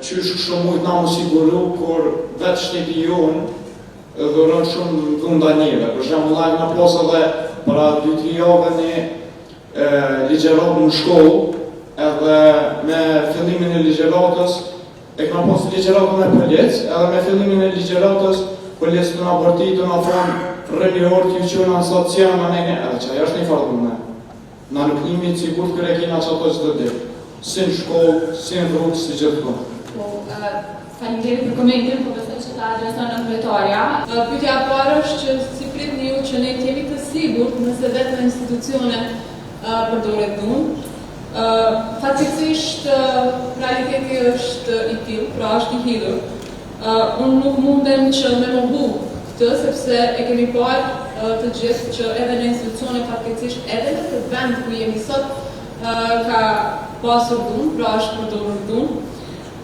qysh kështu mujt na mu siguru, kur vetë shteti jonë dhuron shumë dhunda njëve. Për shembull, na pas edhe para 2-3 javë një ligjeratë në shkollë, edhe me fillimin e ligjeratës, e këna pas ligjeratën e polic, edhe me fillimin e ligjeratës, polic të nga bërti, të nga thonë, rrënjor t'ju qëna në stacion, edhe që ajo është një farë dhune. Na nuk njimi të sigur të kërë kina që ato që të ditë. Si në shkollë, si në rrugë, si gjithë kënë. Faleminderit për komentin, po besoj që ta adreson në kryetaria. Pyetja e parë është që si pritni ju që ne jemi të sigurt nëse vetë në institucione përdoret dhunë. Fatkeqësisht realiteti është i tillë, pra është i hidhur. Unë nuk mundem që me mohu këtë, sepse e kemi parë të gjithë që edhe në institucione fatkeqësisht edhe në këtë vend ku jemi sot ka pasur dhunë, pra është përdorur dhunë.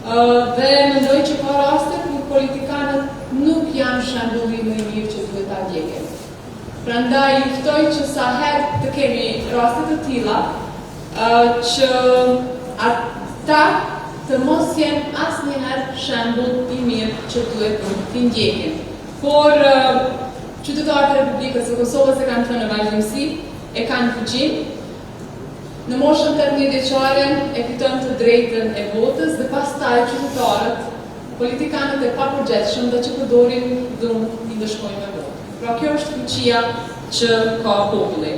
Dhe mendoj që ka raste kur politikanët nuk janë shembulli më i mirë që duhet ta ndjekim. Prandaj ftoj që sa herë të kemi raste të tilla, që ata të mos jenë asnjëherë shembull i mirë që duhet të ndjekim. Por qytetarët e Republikës së Kosovës e kanë thënë në vazhdimsi, e kanë fuqinë. Në moshën 18 vjeçare e fiton të drejtën e votës dhe pastaj qytetarët, politikanët e papërgjithshëm dhe që përdorin dhunë i ndëshkojnë me votë. Pra kjo është fuqia që ka populli.